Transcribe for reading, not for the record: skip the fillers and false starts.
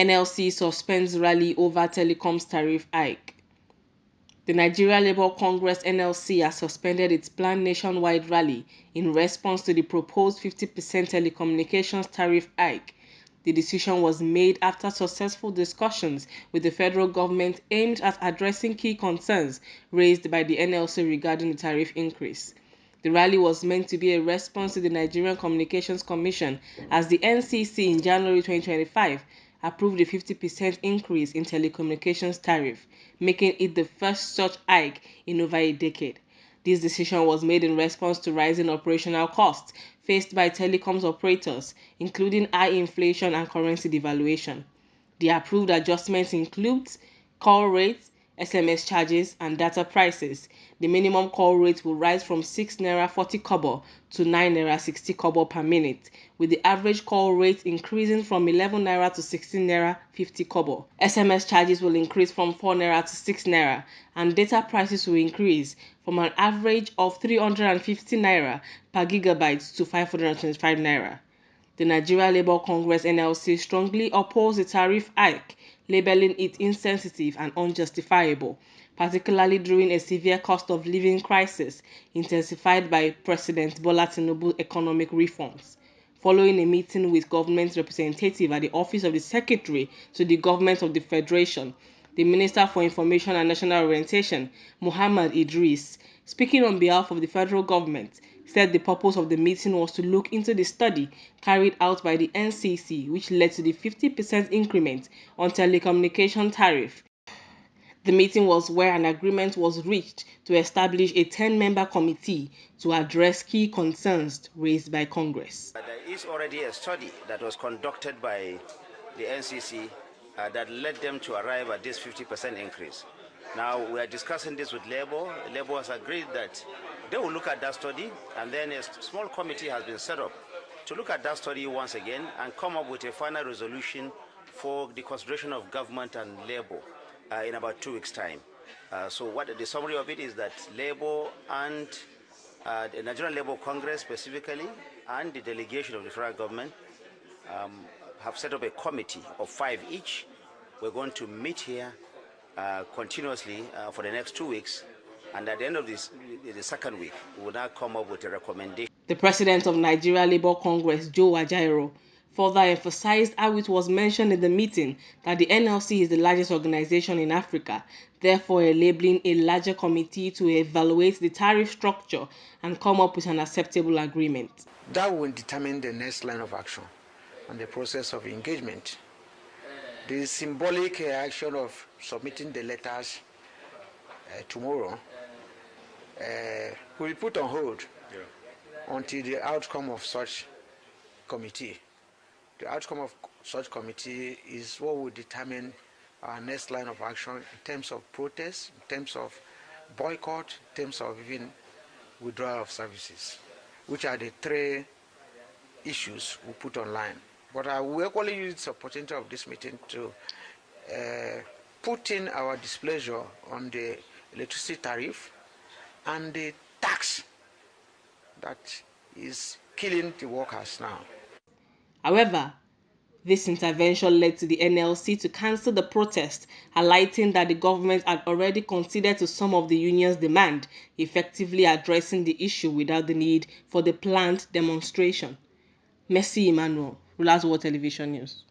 NLC suspends rally over telecoms tariff hike. The Nigerian Labour Congress (NLC) has suspended its planned nationwide rally in response to the proposed 50% telecommunications tariff hike. The decision was made after successful discussions with the federal government aimed at addressing key concerns raised by the NLC regarding the tariff increase. The rally was meant to be a response to the Nigerian Communications Commission as the NCC in January 2025 approved a 50% increase in telecommunications tariff, making it the first such hike in over a decade. This decision was made in response to rising operational costs faced by telecoms operators, including high inflation and currency devaluation. The approved adjustments include call rates, SMS charges, and data prices. The minimum call rate will rise from 6 naira 40 kobo to 9 naira 60 kobo per minute, with the average call rate increasing from 11 naira to 16 naira 50 kobo. SMS charges will increase from 4 naira to 6 naira, and data prices will increase from an average of 350 naira per gigabyte to 525 naira. The Nigerian Labour Congress (NLC) strongly opposed the tariff hike, labeling it insensitive and unjustifiable, particularly during a severe cost of living crisis intensified by President Bola Tinubu's economic reforms. Following a meeting with government representatives at the office of the Secretary to the Government of the Federation, the Minister for Information and National Orientation, Muhammad Idris, speaking on behalf of the federal government, said the purpose of the meeting was to look into the study carried out by the NCC, which led to the 50% increment on telecommunication tariff. The meeting was where an agreement was reached to establish a 10-member committee to address key concerns raised by Congress. There is already a study that was conducted by the NCC that led them to arrive at this 50% increase. Now we are discussing this with Labour. Labour has agreed that they will look at that study, and then a small committee has been set up to look at that study once again and come up with a final resolution for the consideration of government and Labour in about 2 weeks' time. So what the summary of it is that Labour and the Nigerian Labour Congress specifically and the delegation of the federal government have set up a committee of 5 each. We're going to meet here continuously for the next 2 weeks, and at the end of the second week, we will now come up with a recommendation. The president of Nigeria Labour Congress, Joe Ajaero, further emphasized how it was mentioned in the meeting that the NLC is the largest organization in Africa, therefore enabling a larger committee to evaluate the tariff structure and come up with an acceptable agreement. That will determine the next line of action and the process of engagement. The symbolic action of submitting the letters tomorrow will be put on hold until the outcome of such committee. The outcome of such committee is what will determine our next line of action in terms of protest, in terms of boycott, in terms of even withdrawal of services, which are the 3 issues we put online. But I will equally use the opportunity of this meeting to put in our displeasure on the electricity tariff and the tax that is killing the workers now. However, this intervention led to the NLC to cancel the protest, highlighting that the government had already conceded to some of the union's demand, effectively addressing the issue without the need for the planned demonstration. Mercy Emmanuel, Rulers World Television News.